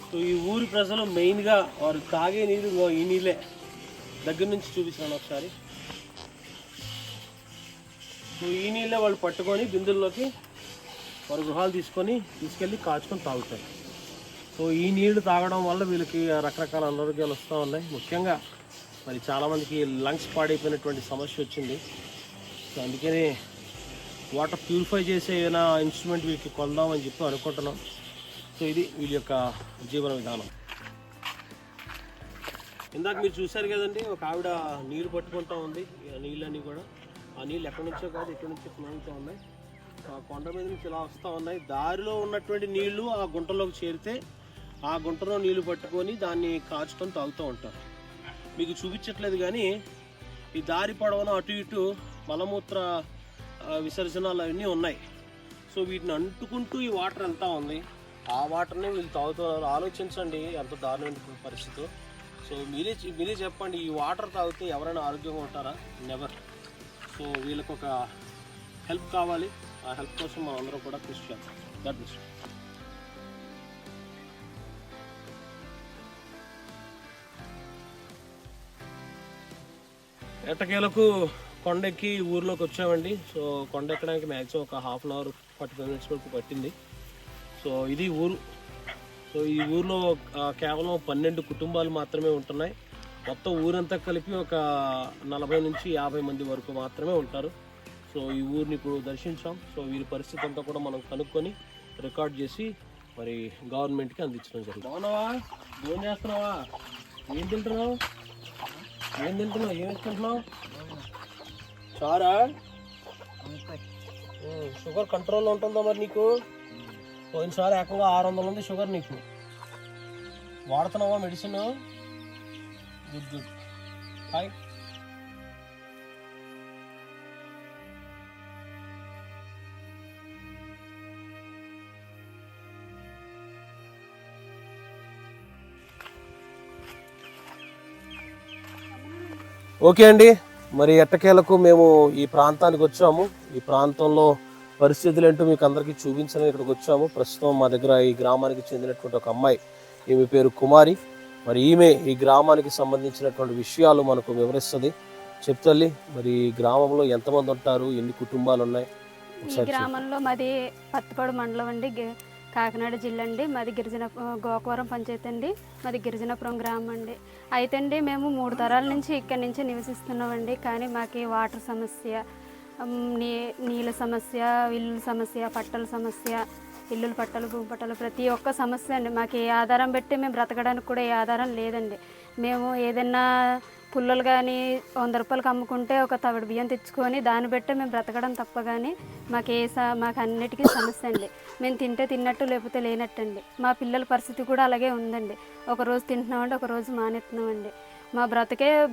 So ఈ ఊరి ప్రజలు మెయిన్గా వారు తాగే నీరు ఈ నీళ్ళే. దగ్గర నుంచి చూపిస్తున్నాను ఒకసారి. సో ఈ నీళ్ళే వాళ్ళు పట్టుకొని బిందుల్లోకి వారి గృహాలు తీసుకెళ్ళి కాచుకొని తాగుతారు. సో ఈ నీళ్లు తాగడం వల్ల వీళ్ళకి రకరకాల అనారోగ్యాలు వస్తూ ఉన్నాయి. ముఖ్యంగా మరి చాలామందికి లంగ్స్ పాడైపోయినటువంటి సమస్య వచ్చింది. సో అందుకని వాటర్ ప్యూరిఫై చేసే ఏదైనా ఇన్స్ట్రుమెంట్ వీళ్ళకి కొందామని చెప్పి అనుకుంటున్నాం. సో ఇది వీళ్ళ యొక్క జీవన విధానం. ఇందాక మీరు చూశారు కదండి, ఒక ఆవిడ నీరు పట్టుకుంటూ ఉంది. నీళ్ళన్నీ కూడా ఆ నీళ్ళు ఎక్కడి నుంచో కాదు, ఎక్కడి నుంచో ఫ్లోతో ఉన్నాయి. ఆ కొండ మీద నుంచి ఇలా వస్తూ ఉన్నాయి. దారిలో ఉన్నటువంటి నీళ్లు ఆ గుంటలోకి చేరితే ఆ గుంటలో నీళ్లు పట్టుకొని దాన్ని కాచుకొని తాగుతూ ఉంటారు. మీకు చూపించట్లేదు కానీ ఈ దారి పొడవున అటు ఇటు మలమూత్ర విసర్జనాలు అవన్నీ ఉన్నాయి. సో వీటిని అంటుకుంటూ ఈ వాటర్ వెళ్తూ ఉంది. ఆ వాటర్ని వీళ్ళు తాగుతున్నారు. ఆలోచించండి ఎంత దారుణమైన పరిస్థితి. సో మీరే చెప్పండి, ఈ వాటర్ తాగితే ఎవరైనా ఆరోగ్యంగా ఉంటారా? నెవర్. సో వీళ్ళకి ఒక హెల్ప్ కావాలి. ఆ హెల్ప్ కోసం మనం అందరం కూడా కృషి చేద్దాం. That is. ఎట్టకేలకు కొండెక్కి ఊర్లోకి వచ్చామండి. సో కొండ ఎక్కడానికి మ్యాక్సిమం ఒక 1/2 అవర్ 45 మినిట్స్ వరకు పట్టింది. సో ఇది ఊరు. సో ఈ ఊర్లో కేవలం 12 కుటుంబాలు మాత్రమే ఉంటున్నాయి. మొత్తం ఊరంతా కలిపి ఒక 40 నుంచి 50 మంది వరకు మాత్రమే ఉంటారు. సో ఈ ఊరిని ఇప్పుడు దర్శించాం. సో వీరి పరిస్థితి అంతా కూడా మనం కనుక్కొని రికార్డ్ చేసి మరి గవర్నమెంట్కి అందించడం జరిగింది. బాగున్నావా? ఏం చేస్తున్నావా? ఏం తింటున్నావు? ఏం వేసుకుంటున్నావు? చారా? షుగర్ కంట్రోల్లో ఉంటుందా మరి నీకు? పోయినసారి ఏకంగా 600 ఉంది షుగర్ నీకు. వాడుతున్నావా మెడిసిన్? గుడ్. హాయ్. ఓకే అండి, మరి ఎట్టకేలకు మేము ఈ ప్రాంతానికి వచ్చాము. ఈ ప్రాంతంలో పరిస్థితులు ఏంటో మీకు అందరికీ చూపించడానికి ఇక్కడికి వచ్చాము. ప్రస్తుతం మా దగ్గర ఈ గ్రామానికి చెందినటువంటి ఒక అమ్మాయి, ఈమె పేరు కుమారి. మరి ఈమె ఈ గ్రామానికి సంబంధించినటువంటి విషయాలు మనకు వివరిస్తుంది. చెప్తల్లి, మరి ఈ గ్రామంలో ఎంతమంది ఉంటారు, ఎన్ని కుటుంబాలు ఉన్నాయి? ఈ గ్రామంలో మాది పత్తిపాడు మండలం అండి, కాకినాడ జిల్లా అండి. మాది గోకవరం పంచాయతీ అండి. మాది గిరిజనపురం గ్రామం అండి. అయితే అండి మేము 3 తరాల నుంచి ఇక్కడి నుంచి నివసిస్తున్నామండి. కానీ మాకు వాటర్ సమస్య, నీళ్ళ సమస్య, ఇల్లు సమస్య, పట్టల సమస్య, ఇల్లులు పట్టలు, భూమి పట్టలు, ప్రతి ఒక్క సమస్య అండి. మాకు ఏ ఆధారం పెట్టి మేము బ్రతకడానికి కూడా ఏ ఆధారం లేదండి. మేము ఏదైనా పుల్లలు కానీ 100 రూపాయలకి అమ్ముకుంటే ఒక తవిడి బియ్యం తెచ్చుకొని దాన్ని బట్టే మేము బ్రతకడం తప్ప కానీ మాకు అన్నిటికీ సమస్య అండి. మేము తింటే తిన్నట్టు లేకపోతే లేనట్టండి. మా పిల్లల పరిస్థితి కూడా అలాగే ఉందండి. ఒకరోజు తింటున్నామండి, ఒకరోజు మానేస్తున్నామండి. మా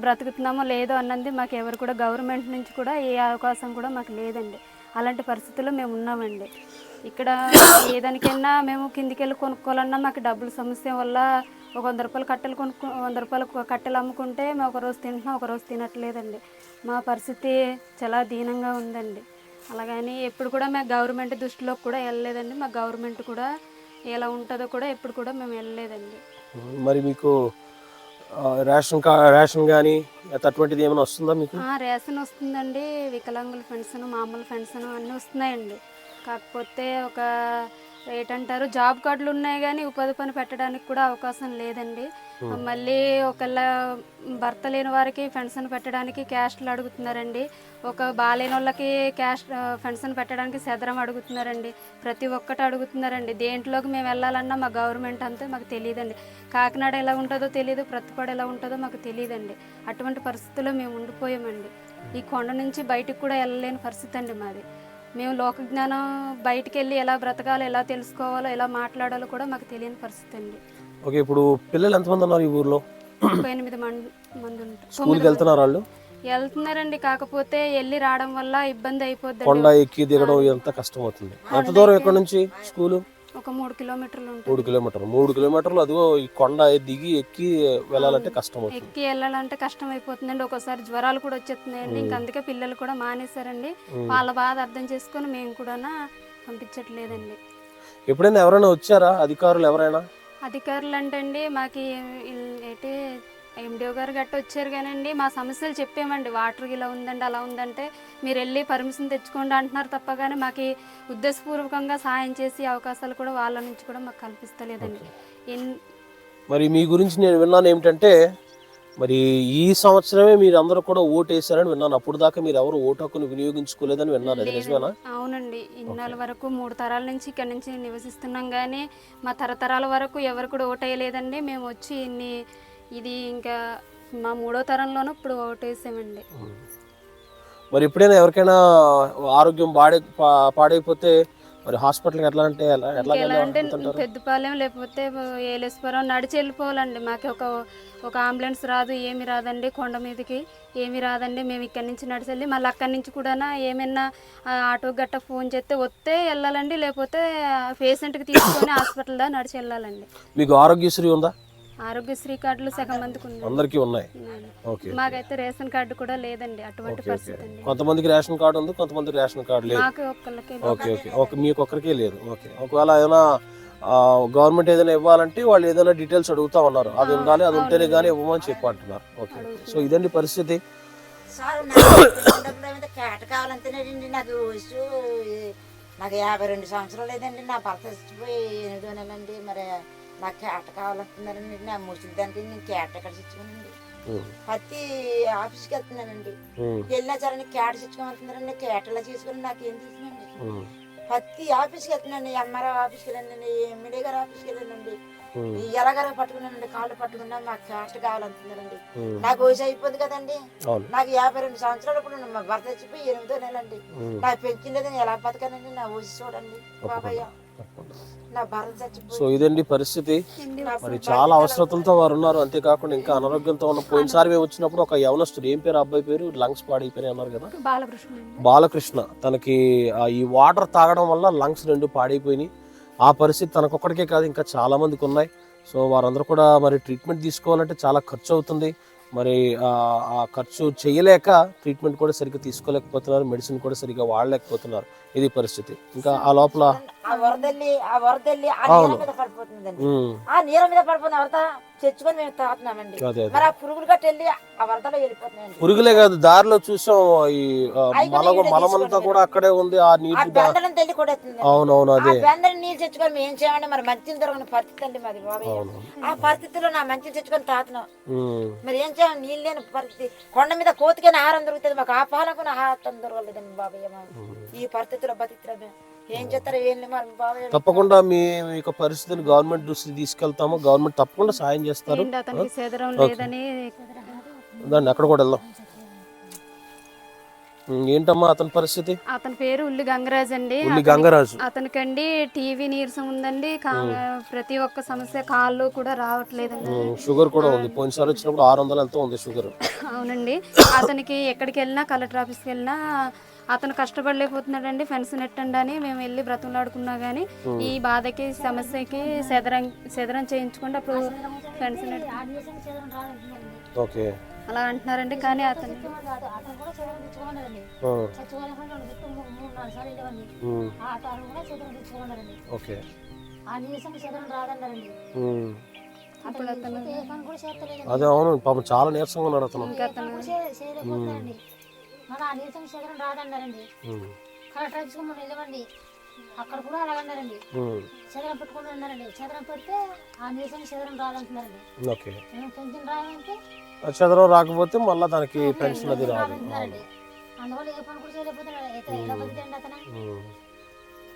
బ్రతుకుతున్నామో లేదో అన్నది మాకు ఎవరు కూడా గవర్నమెంట్ నుంచి కూడా ఏ అవకాశం కూడా మాకు లేదండి. అలాంటి పరిస్థితుల్లో మేము ఉన్నామండి. ఇక్కడ ఏదానికైనా మేము కిందికి వెళ్ళి కొనుక్కోవాలన్నా మాకు డబ్బుల సమస్య వల్ల ఒక 100 రూపాయలు కట్టెలు 100 రూపాయలు కట్టెలు అమ్ముకుంటే మేము ఒకరోజు తింటున్నాం, ఒకరోజు తినట్లేదండి. మా పరిస్థితి చాలా దీనంగా ఉందండి. అలాగని ఎప్పుడు కూడా మేము గవర్నమెంట్ దృష్టిలోకి కూడా వెళ్ళలేదండి. మా గవర్నమెంట్ కూడా ఎలా ఉంటుందో కూడా ఎప్పుడు కూడా మేము వెళ్ళలేదండి. మరి మీకు రేషన్ కానీ అటువంటిది ఏమైనా వస్తుందా మీకు? రేషన్ వస్తుందండి, వికలాంగుల పెన్షన్, మామూలు పెన్షన్ అన్నీ వస్తున్నాయండి. కాకపోతే ఒక ఏంటంటారు, జాబ్ కార్డులు ఉన్నాయి కానీ ఉపాధి పని పెట్టడానికి కూడా అవకాశం లేదండి. మళ్ళీ ఒకళ్ళ భర్త లేని వారికి పెన్షన్ పెట్టడానికి క్యాస్ట్లు అడుగుతున్నారండి. ఒక బాలేని వాళ్ళకి పెన్షన్ పెట్టడానికి సెదరం అడుగుతున్నారండి. ప్రతి ఒక్కటి అడుగుతున్నారండి. దేంట్లోకి మేము వెళ్ళాలన్నా మా గవర్నమెంట్ అంతే మాకు తెలియదండి. కాకినాడ ఎలా ఉంటుందో తెలియదు, ప్రతిపాడు ఎలా ఉంటుందో మాకు తెలియదండి. అటువంటి పరిస్థితుల్లో మేము ఉండిపోయామండి. ఈ కొండ నుంచి బయటకు కూడా వెళ్ళలేని పరిస్థితి అండి మాది. మేము లోక జ్ఞానం బయటికి వెళ్ళి ఎలా బ్రతకాలో, ఎలా తెలుసుకోవాలో, ఎలా మాట్లాడాలో కూడా మాకు తెలియని పరిస్థితి అండి. ఓకే, ఇప్పుడు పిల్లలు ఎంతమంది ఉన్నారు ఈ ఊర్లో? 8 మంది ఉంటారు. స్కూల్కి వెళ్తున్నారు వాళ్ళు? వెళ్తున్నారండి. కాకపోతే వెళ్ళి రావడం వల్ల ఇబ్బంది అయిపోద్ది. కొండ ఎక్కి దిగడం ఎంత కష్టం అవుతుంది. ఎంత దూరం ఇక్కడ నుంచి స్కూలు? ఒక 3 కిలోమీటర్లు ఉంటుంది. 3 కిలోమీటర్లు అదిగో ఈ కొండ దిగి ఎక్కి వెళ్ళాలంటే కష్టం అవుతుంది. ఎక్కి వెళ్ళాలంటే కష్టం అయిపోతుందండి. ఒకసారి జ్వరాలు కూడా వచ్చేస్తున్నాయండి. ఇంక అందుకే పిల్లలు కూడా మానేశారండి. వాళ్ళ బాధ అర్థం చేసుకొని మేము కూడా పంపించట్లేదండి. ఎప్పుడైనా ఎవరైనా వచ్చారా అధికారులు ఎవరైనా? అధికారులు అంటే అండి మాకు ఏంటి ఎండిఓ గారు గట్ట వచ్చారు కానండి మా సమస్యలు చెప్పామండి. వాటర్ ఇలా ఉందండి అలా ఉందంటే మీరు వెళ్ళి పర్మిషన్ తెచ్చుకోండి అంటున్నారు తప్ప కానీ మాకు ఉద్దేశపూర్వకంగా సాయం చేసి అవకాశాలు కూడా వాళ్ళ నుంచి కూడా మాకు కల్పిస్తలేదండి. మరి మీ గురించి నేను విన్నాను ఏమిటంటే మరి ఈ సంవత్సరమే మీరు అందరూ కూడా ఓటు వేసారని విన్నాను. అప్పుడు దాకా మీరు ఎవరు ఓటు హక్కును వినియోగించుకోలేదని విన్నాను, అది నిజమేనా? అవునండి. ఇన్నాళ్ళ వరకు 3 తరాల నుంచి ఇక్కడ నుంచి నివసిస్తున్నాం కానీ మా తరతరాల వరకు ఎవరు కూడా ఓటు వేయలేదండి. మేము వచ్చి ఇది ఇంకా మా 3వ తరంలోనూ ఇప్పుడు ఓటు వేసామండి. మరి ఎప్పుడైనా ఎవరికైనా ఆరోగ్యం పాడైపోతే మరి హాస్పిటల్కి ఎట్లా అంటే ఎలా అంటే పెద్దపాలెం లేకపోతే ఏలేశ్వరం నడిచి వెళ్ళిపోవాలండి. మాకు ఒక అంబులెన్స్ రాదు, ఏమి రాదండి. కొండ మీదకి ఏమి రాదండి. మేము ఇక్కడి నుంచి నడిచి వెళ్ళి మళ్ళీ అక్కడి నుంచి కూడా ఏమైనా ఆటో గట్ట ఫోన్ చేస్తే వస్తే వెళ్ళాలండి, లేకపోతే పేషెంట్కి తీసుకొని హాస్పిటల్ దా నడిచి వెళ్ళాలండి. మీకు ఆరోగ్యశ్రీ ఉందా? ఆరోగ్యశ్రీ కార్డులు సగం మందికి అందరికీ ఉన్నాయి. మాకైతే రేషన్ కార్డు కూడా లేదండి. అటువంటి పరిస్థితి అండి. కొంతమందికి రేషన్ కార్డు ఉంది, కొంతమందికి రేషన్ కార్డు లేదు. మాకు ఒక్కళ్ళకే. ఓకే, మీకు ఒక్కరికే లేదు. ఓకే, ఒకవేళ ఏదైనా గవర్నమెంట్ ఏదైనా ఇవ్వాలంటే వాళ్ళు ఏదైనా డీటెయిల్స్ అడుగుతా ఉన్నారు, అది ఉండాలి, అది ఉంటేనే కానీ ఇవ్వమని చెప్పి అంటున్నారు. ఓకే, సో ఇదండి పరిస్థితి. నాకు 52 సంవత్సరాలు లేదండి. నా భర్త చచ్చిపోయి 8 నెలలండి. మరి నాకు కేట కావాలంటున్నారండి. నా ముసలి దానికి నేను కేట ఎక్కడ తెచ్చుకోనండి. పత్తి ఆఫీస్కి వెళ్తున్నానండి. వెళ్ళినా సరే కేట తెచ్చుకోమంటున్నారండి. కేటలా చేసుకుని నాకేం తెలిసిందండి. పత్తి ఆఫీస్కి వెళ్తున్నాండి, ఎంఆర్ఓ ఆఫీస్కి వెళ్ళండి, ఎమ్మెల్యే గారు ఆఫీస్కి వెళ్ళండి. ఎలాగర పట్టుకున్నానండి, కాళ్ళు పట్టుకున్నా నాకు కేట కావాలంటున్నారండి. నాకు వయసు అయిపోయింది కదండి. నాకు 52 సంవత్సరాలు ఇప్పుడు మా భర్త చచ్చిపోయి 8వ నెలండి. నాకు పెంచిన లేదని ఎలా బతకానండి. నా వయసు చూడండి బాబయ్య. సో ఇదండి పరిస్థితి. మరి చాలా అవసరతలతో వారు ఉన్నారు. అంతేకాకుండా ఇంకా అనారోగ్యంతో ఉన్న పోయినసారి మేము వచ్చినప్పుడు ఒక యవనస్తుడు, ఏం పేరు అబ్బాయి పేరు, లంగ్స్ పాడైపోయినాయి అన్నారు కదా, బాలకృష్ణ. తనకి ఈ వాటర్ తాగడం వల్ల లంగ్స్ 2 పాడైపోయినాయి. ఆ పరిస్థితి తనకొక్కడికే కాదు, ఇంకా చాలా మందికి ఉన్నాయి. సో వారందరూ కూడా మరి ట్రీట్మెంట్ తీసుకోవాలంటే చాలా ఖర్చు అవుతుంది. మరి ఆ ఖర్చు చేయలేక ట్రీట్మెంట్ కూడా సరిగ్గా తీసుకోలేకపోతున్నారు, మెడిసిన్ కూడా సరిగ్గా వాడలేకపోతున్నారు. ఇది పరిస్థితి. ఇంకా ఆ లోపల ఆ నీళ్ళ మీద పడిపోతుంది వరద తెచ్చుకొని మేము తాగుతున్నామండి. మరి ఆ పురుగులు గట్టి వెళ్ళి ఆ వరదలో వెళ్ళిపోతున్నాయండి. పురుగులే కాదు, దారిలో చూసాం ఈ మలమంతా కూడా అక్కడే ఉంది. ఆ నీరు తెల్లి కూడా అవునవును, అదే నీళ్ళు తెచ్చుకొని మేము ఏం చేయాలండి. మరి మంచిని దొరకని పరిస్థితి అండి మాది. ఆ పరిస్థితిలో నా మంచిని తెచ్చుకొని తాగుతున్నాం. మరి ఏం చేయాలి, నీళ్ళు లేని పరిస్థితి. కొండ మీద కోతికైనా ఆహారం దొరుకుతుంది, మాకు ఆ పాలకు ఆహారం దొరకలేదండి బాబయ్య. ఈ పరిస్థితిలో బతికితే ఏం చేస్తారు, ఏం లేదు బాబయ్య. తప్పకుండా మీ యొక్క పరిస్థితిని గవర్నమెంట్ దృష్టికి తీసుకెళ్తాము. గవర్నమెంట్ తప్పకుండా సాయం చేస్తారు. దాన్ని అక్కడ కూడా వెళ్దాం. ఏంటమ్మా అతని పరిస్థితి? అతని పేరు ఉల్లి గంగరాజు అండి. అతనికండి టీవీ నీరసం ఉందండి. ప్రతి ఒక్క సమస్య, కాళ్ళు కూడా రావట్లేదండి. షుగర్ కూడా ఉంది. పోయినసారి వచ్చినప్పుడు 600 ఎంతో ఉంది షుగర్. అవునండి. అతనికి ఎక్కడికి వెళ్ళినా, కలెక్టర్ ఆఫీస్కి వెళ్ళినా అతను కష్టపడలేకపోతున్నాడండి. పెన్షన్ ఎట్టండి అని మేము వెళ్ళి బ్రతులాడుకున్నా కానీ ఈ బాధకి సమస్యకి సెదరం చేయించుకుంటే అప్పుడు పెన్షన్ ఓకే అలా అంటున్నారండి. కానీ అతను అదే అవును, పాపం చాలా నీరసంగా ఉన్నాడు అతను. అక్కడ కూడా అలాగన్నారండి. చదరం పెట్టుకుని అన్నారండి. చదరం పెడితే ఆ నీసం చదరం రాదంటున్నారండి. పెన్షన్ రాదంటే చదరం రాకపోతే మళ్ళీ దానికి పెన్షన్ అది రాదు. అందువల్ల ఏ పని కూడా చేయలేకపోతున్నాడు. ఎలా బతికండి అతను?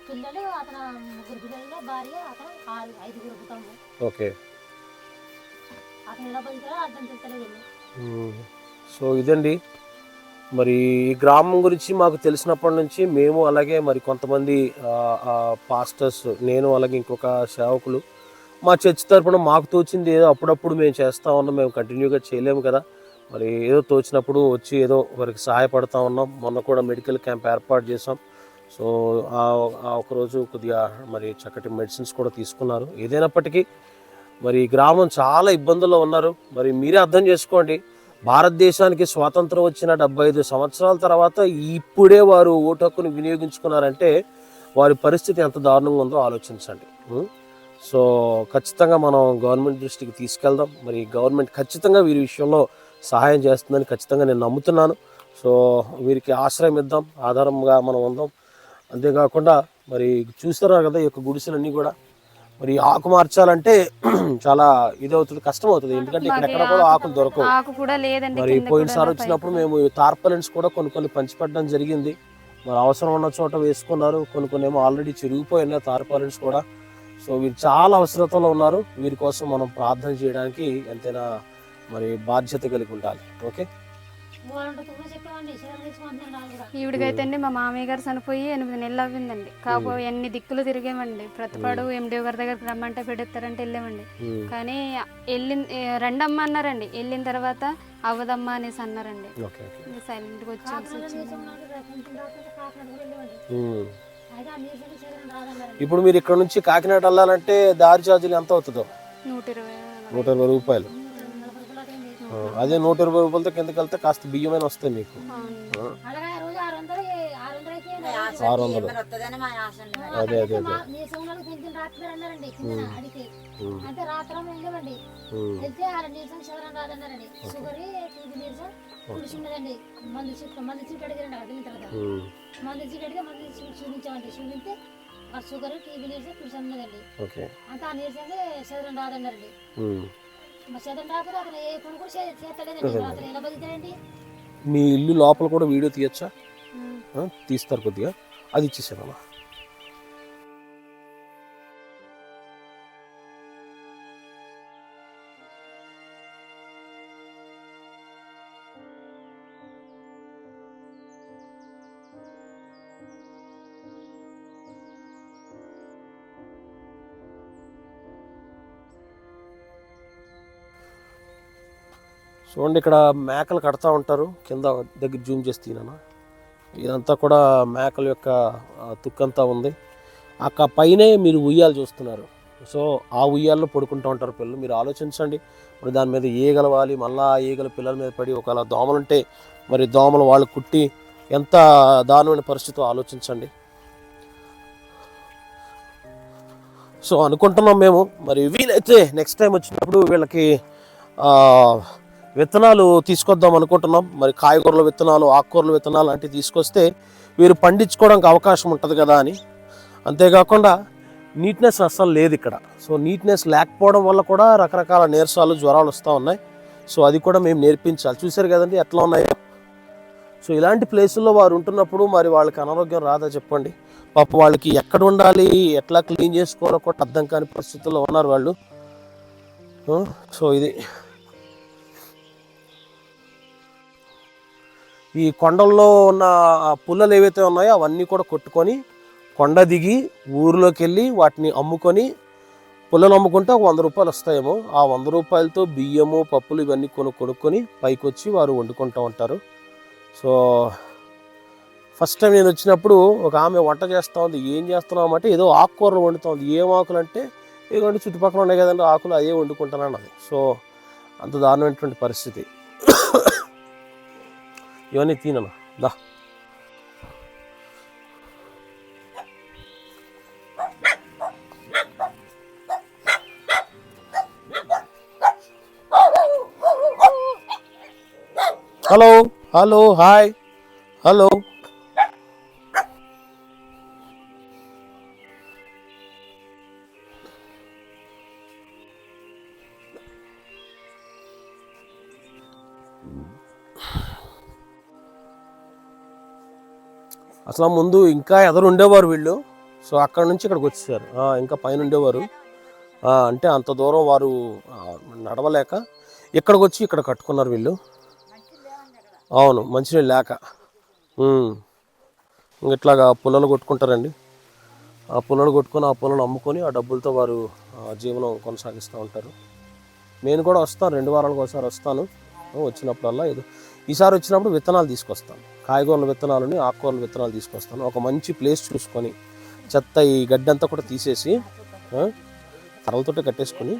పిల్లలు అతను 3 పిల్లలు, భార్య, అతను 5 కుటుంబం. ఓకే, అతను ఎలా బతికారో అర్థం తెలుస్తలేదు. సో ఇదండి మరి ఈ గ్రామం గురించి మాకు తెలిసినప్పటి నుంచి మేము, అలాగే మరి కొంతమంది పాస్టర్స్, నేను అలాగే ఇంకొక సేవకులు మా చర్చ్ తరపున మాకు తోచింది ఏదో అప్పుడప్పుడు మేము చేస్తూ ఉన్నాం. మేము కంటిన్యూగా చేయలేము కదా, మరి ఏదో తోచినప్పుడు వచ్చి ఏదో వారికి సహాయపడుతూ ఉన్నాం. మొన్న కూడా మెడికల్ క్యాంప్ ఏర్పాటు చేసాం. సో ఒకరోజు కొద్దిగా మరి చక్కటి మెడిసిన్స్ కూడా తీసుకున్నారు. ఏదైనప్పటికీ మరి ఈ గ్రామం చాలా ఇబ్బందుల్లో ఉన్నారు. మరి మీరే అర్థం చేసుకోండి, భారతదేశానికి స్వాతంత్రం వచ్చిన 75 సంవత్సరాల తర్వాత ఇప్పుడే వారు ఓటు హక్కును వినియోగించుకున్నారంటే వారి పరిస్థితి ఎంత దారుణంగా ఉందో ఆలోచించండి. సో ఖచ్చితంగా మనం గవర్నమెంట్ దృష్టికి తీసుకెళ్దాం. మరి గవర్నమెంట్ ఖచ్చితంగా వీరి విషయంలో సహాయం చేస్తుందని ఖచ్చితంగా నేను నమ్ముతున్నాను. సో వీరికి ఆశ్రయం ఇద్దాం, ఆధారంగా మనం ఉందాం. అంతేకాకుండా మరి చూస్తున్నారు కదా ఈ యొక్క గుడిసెలన్నీ కూడా మరి ఆకు మార్చాలంటే చాలా ఇదవుతుంది, కష్టం అవుతుంది. ఎందుకంటే ఇక్కడెక్కడ కూడా ఆకులు దొరకవు. ఆకు కూడా లేదండి. మరి పోయినసారి వచ్చినప్పుడు మేము టార్పాలిన్స్ కూడా కొన్ని పంచిపెట్టడం జరిగింది. మరి అవసరం ఉన్న చోట వేసుకున్నారు, కొన్ని ఏమో ఆల్రెడీ చిరిగిపోయినాయి టార్పాలిన్స్ కూడా. సో వీరు చాలా అవసరతలో ఉన్నారు. వీరి కోసం మనం ప్రార్థన చేయడానికి ఎంతైనా మరి బాధ్యత కలిగి ఉండాలి. ఓకే, ఈవిడికైతే అండి మా మామయ్య గారు చనిపోయి 8 నెలలు అవ్విందండి. కాకపోతే ఎన్ని దిక్కులు తిరిగామండి. ప్రతిపాడు ఎండిఓ గారి దగ్గరికి రమ్మంటే పెడతారంటే వెళ్ళామండి. కానీ రెండమ్మ అన్నారండి. వెళ్ళిన తర్వాత అవ్వదమ్మా అనేసి అన్నారండి. సైలెంట్గా వచ్చేసి ఇప్పుడు మీరు ఇక్కడ నుంచి కాకినాడ వెళ్ళాలంటే దారి ఛార్జీలు ఎంత అవుతుందో? 120 రూపాయలు. అదే 120 రూపాయలతో కిందకి వెళ్తే కాస్త బియ్యమైన వస్తాయి మీకు. 600. అదే అదే అదే ఓకే. మీ ఇల్లు లోపల కూడా వీడియో తీయచ్చా? తీస్తారు కొద్దిగా, అది ఇచ్చేసాను. చూడండి, ఇక్కడ మేకలు కడతా ఉంటారు. కింద దగ్గర జూమ్ చేసి తీనా, ఇదంతా కూడా మేకల యొక్క తుక్కంతా ఉంది. అక్క పైనే మీరు ఉయ్యాలు చూస్తున్నారు. సో ఆ ఉయ్యాల్లో పడుకుంటూ ఉంటారు పిల్లలు. మీరు ఆలోచించండి, మరి దాని మీద ఈగలు వాలి, మళ్ళీ ఆ ఈగలు పిల్లల మీద పడి ఒకవేళ దోమలుంటే మరి దోమలు వాళ్ళు కుట్టి ఎంత దారుణమైన పరిస్థితి ఆలోచించండి. సో అనుకుంటున్నాం మేము, మరి వీలైతే నెక్స్ట్ టైం వచ్చినప్పుడు వీళ్ళకి విత్తనాలు తీసుకొద్దాం అనుకుంటున్నాం. మరి కాయగూరల విత్తనాలు, ఆకుకూరల విత్తనాలు లాంటివి తీసుకొస్తే వీరు పండించుకోవడానికి అవకాశం ఉంటుంది కదా అని. అంతేకాకుండా నీట్నెస్ అస్సలు లేదు ఇక్కడ. సో నీట్నెస్ లేకపోవడం వల్ల కూడా రకరకాల నీరసాలు, జ్వరాలు వస్తూ ఉన్నాయి. సో అది కూడా మేము నేర్పించాలి. చూశారు కదండి ఎట్లా ఉన్నాయో. సో ఇలాంటి ప్లేసుల్లో వారు ఉంటున్నప్పుడు మరి వాళ్ళకి అనారోగ్యం రాదా చెప్పండి? పాప వాళ్ళకి ఎక్కడ ఉండాలి, ఎట్లా క్లీన్ చేసుకోవాలో కూడా అర్థం కాని పరిస్థితుల్లో ఉన్నారు వాళ్ళు. సో ఇది ఈ కొండల్లో ఉన్న పుల్లలు ఏవైతే ఉన్నాయో అవన్నీ కూడా కొట్టుకొని కొండ దిగి ఊరిలోకి వెళ్ళి వాటిని అమ్ముకొని, పుల్లలు అమ్ముకుంటే ఒక 100 రూపాయలు వస్తాయేమో. ఆ 100 రూపాయలతో బియ్యము, పప్పులు ఇవన్నీ కొనుక్కొని పైకి వచ్చి వారు వండుకుంటూ ఉంటారు. సో ఫస్ట్ టైం నేను వచ్చినప్పుడు ఒక ఆమె వంట చేస్తూ ఉంది. ఏం చేస్తున్నాం అంటే ఏదో ఆకుకూరలు వండుతూ ఉంది. ఏం ఆకులు అంటే ఇదిగోండి చుట్టుపక్కల ఉన్నాయి కదండి ఆకులు, అదే వండుకుంటాను అన్నది. సో అంత దారుణమైనటువంటి పరిస్థితి. ఇవన్నీ తిననా దా. Hello hello hi hello. అసలు ముందు ఇంకా ఎదురు ఉండేవారు వీళ్ళు. సో అక్కడ నుంచి ఇక్కడికి వచ్చేసారు. ఇంకా పైన ఉండేవారు. అంటే అంత దూరం వారు నడవలేక ఇక్కడికి వచ్చి ఇక్కడ కట్టుకున్నారు వీళ్ళు. అవును, మంచినీళ్ళు లేక ఇట్లాగా పుల్లలు కొట్టుకుంటారండి. ఆ పుల్లలు కొట్టుకొని ఆ పుల్లలు అమ్ముకొని ఆ డబ్బులతో వారు జీవనం కొనసాగిస్తూ ఉంటారు. నేను కూడా వస్తాను, 2 వారాలకు ఒకసారి వస్తాను. వచ్చినప్పుడల్లా ఈసారి వచ్చినప్పుడు విత్తనాలు తీసుకొస్తాను. కాయగూరల విత్తనాలని, ఆకుకూరల విత్తనాలు తీసుకొస్తాను. ఒక మంచి ప్లేస్ చూసుకొని చెత్త ఈ గడ్డంతా కూడా తీసేసి కర్రలతోటే కట్టేసుకొని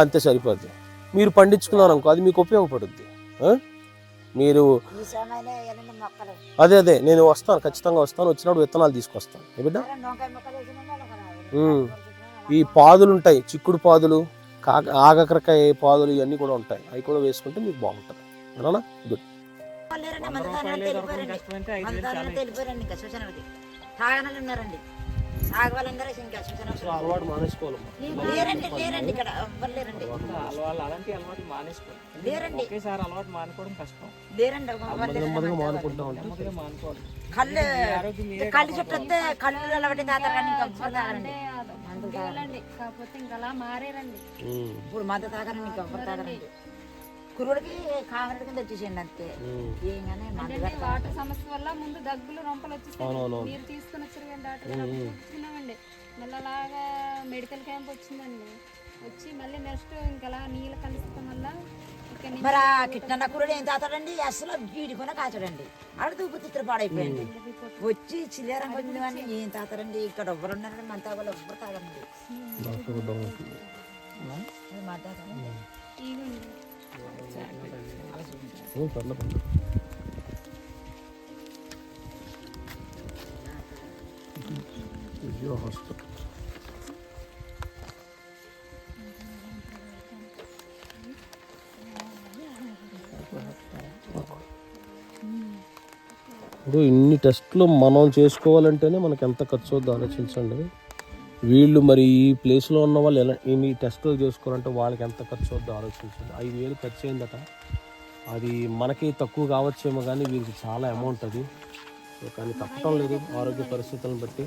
అంతే సరిపోద్ది. మీరు పండించుకున్నారు అనుకో, అది మీకు ఉపయోగపడుద్ది. మీరు అదే నేను వస్తాను, ఖచ్చితంగా వస్తాను. వచ్చినప్పుడు విత్తనాలు తీసుకొస్తాను బిడ్డ. ఈ పాదులు ఉంటాయి, చిక్కుడు పాదులు, ఆగకరకాయ పాదులు, ఇవన్నీ కూడా ఉంటాయి. అవి కూడా వేసుకుంటే మీకు బాగుంటుంది. అవునా? గుడ్. వెళ్ళిపోయారండి ఇంకా సూచనకి తాగనాలు ఉన్నారండి, తాగవాళ్ళందరూ ఇంకా సూచన అలవాటు మానేసుకోవాలమ్మా. లేరండి, లేరండి ఇక్కడ ఎవ్వరు లేరండి, అలాంటి అలవాటు మానేసుకోవాలి. లేరండి, ఒకేసారి అలవాటు మానుకోవడం కష్టం. లేరండి. నెమ్మదిగా మానుకుంటా ఉంటాం. మానుకోవాలి. కళ్ళు చుట్టూ వస్తే కళ్ళు అలవాటు తాతారు కానీ ఇంకా ఎవ్వరు తాగరండి. కాకపోతే ఇంకా అలా మారేరండి. ఇప్పుడు మధ్య తాగరండి, ఇంకా ఎవ్వరు తాగరండి. కురుడికి కాంగ్రెస్ కింద వచ్చేసేయండి అంతే. ఏంగానే వాటర్ సమస్య వల్ల ముందు దగ్గులు రొంపలు వచ్చేసాయి. మీరు తీసుకుని వచ్చారు కానీ డాక్టర్ చూపించుకున్నామండి. మళ్ళీ అలాగా మెడికల్ క్యాంప్ వచ్చిందండి. వచ్చి మళ్ళీ నెక్స్ట్ ఇంకా అలా నీళ్ళ కలుస్తాం వల్ల మరి ఆ కిట్న కురుడు ఏం తాతాడండి, అసలు వీడికొన కాచాడండి. ఆడ దూపు తిత్ర పాడైపోయింది. వచ్చి చిల్లర కొంచెం కానీ ఏం తాతారండి. ఇక్కడ ఎవ్వరు ఉన్నారండి, మన తాగలు ఎవ్వరు తాగండి. ఇప్పుడు ఇన్ని టెస్టులు మనం చేసుకోవాలంటేనే మనకి ఎంత ఖర్చు అవుద్దో ఆలోచించండి. వీళ్ళు మరి ఈ ప్లేస్లో ఉన్న వాళ్ళు ఎలా ఇన్ని టెస్టులు చేసుకోవాలంటే వాళ్ళకి ఎంత ఖర్చు అవుద్దో ఆలోచించండి. 5,000 ఖర్చు అయిందట. అది మనకి తక్కువ కావచ్చేమో కానీ వీరికి చాలా అమౌంట్ అది. సో కానీ తప్పటం లేదు ఆరోగ్య పరిస్థితులను బట్టి.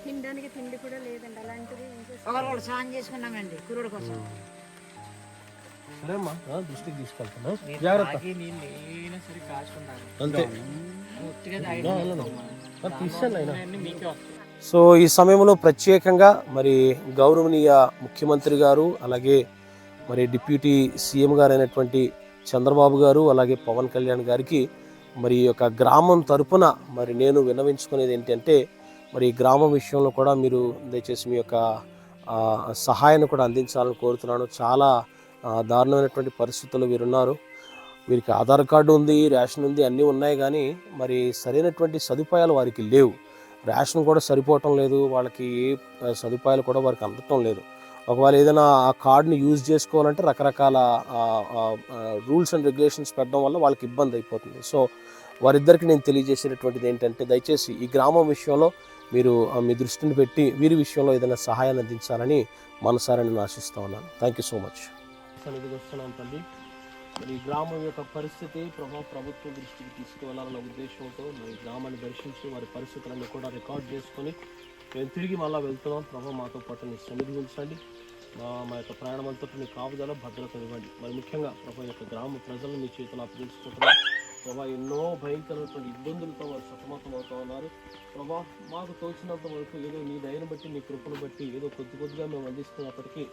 తినడానికి తిండి కూడా లేదండి. అలాంటిది ఒకరు స్నానం చేసుకున్నామండి కురుడు కోసం. సరేమ్మా, దృష్టికి తీసుకెళ్తాను. జాగ్రత్త అంతే. తీసాను అయినా. సో ఈ సమయంలో ప్రత్యేకంగా మరి గౌరవనీయ ముఖ్యమంత్రి గారు, అలాగే మరి డిప్యూటీ సీఎం గారు అయినటువంటి చంద్రబాబు గారు, అలాగే పవన్ కళ్యాణ్ గారికి మరి ఈ యొక్క గ్రామం తరపున మరి నేను విన్నవించుకునేది ఏంటంటే, మరి ఈ గ్రామం విషయంలో కూడా మీరు దయచేసి మీ యొక్క సహాయాన్ని కూడా అందించాలని కోరుతున్నాను. చాలా దారుణమైనటువంటి పరిస్థితుల్లో వీరున్నారు. వీరికి ఆధార్ కార్డు ఉంది, రేషన్ ఉంది, అన్నీ ఉన్నాయి, కానీ మరి సరైనటువంటి సదుపాయాలు వారికి లేవు. రేషన్ కూడా సరిపోవటం లేదు, వాళ్ళకి ఏ సదుపాయాలు కూడా వారికి అందటం లేదు. ఒకవేళ ఏదైనా ఆ కార్డుని యూజ్ చేసుకోవాలంటే రకరకాల రూల్స్ అండ్ రెగ్యులేషన్స్ పెట్టడం వల్ల వాళ్ళకి ఇబ్బంది అయిపోతుంది. సో వారిద్దరికి నేను తెలియజేసేటటువంటిది ఏంటంటే, దయచేసి ఈ గ్రామం విషయంలో మీరు మీ దృష్టిని పెట్టి వీరి విషయంలో ఏదైనా సహాయాన్ని అందించాలని మనసారా నేను ఆశిస్తూ ఉన్నాను. Thank you so much. సన్నిధికి వస్తున్నాం తండ్రి. మరి ఈ గ్రామం యొక్క పరిస్థితి ప్రభుత్వం దృష్టికి తీసుకువెళ్ళాలన్న ఉద్దేశంతో మరి గ్రామాన్ని దర్శించి వారి పరిస్థితులన్నీ కూడా రికార్డ్ చేసుకొని మేము తిరిగి మళ్ళీ వెళ్తున్నాం. ప్రభు మాతో పాటు మీ సన్నిధి ఉంచండి. మా యొక్క ప్రయాణం అంతటి మీ కాపుదల భద్రత ఇవ్వండి. మరి ముఖ్యంగా ప్రభు యొక్క గ్రామ ప్రజలను మీ చేతులు అప్పగించుకుంటున్నాం. ప్రభా ఎన్నో భయంకరమైనటువంటి ఇబ్బందులతో వారు సతమతం అవుతూ ఉన్నారు. ప్రభా మాకు తోచినంత వరకు ఏదో నీ దయను బట్టి, నీ కృపను బట్టి ఏదో కొద్దిగా మేము అందిస్తున్నప్పటికీ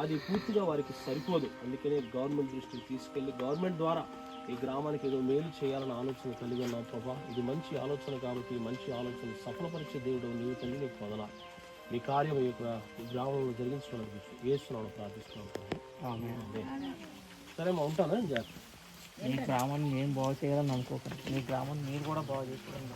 అది పూర్తిగా వారికి సరిపోదు. అందుకనే గవర్నమెంట్ దృష్టికి తీసుకెళ్ళి గవర్నమెంట్ ద్వారా ఈ గ్రామానికి ఏదో మేలు చేయాలన్న ఆలోచన కలిగి ఉన్నాం. ప్రభా ఇది మంచి ఆలోచన కాబట్టి మంచి ఆలోచన సఫలపరిచే దేవుడు నీవు తల్లి, నీకు పొందలా మీ కార్యం ఈ గ్రామంలో జరిగించడం వేస్తున్నాను, ప్రార్థిస్తున్నాను. సరే మా ఉంటాను. జాగ్రత్త. మీ గ్రామాన్ని మేము బాగు చేయాలని అనుకోకండి, మీ గ్రామాన్ని మీరు కూడా బాగు చేసుకోవడం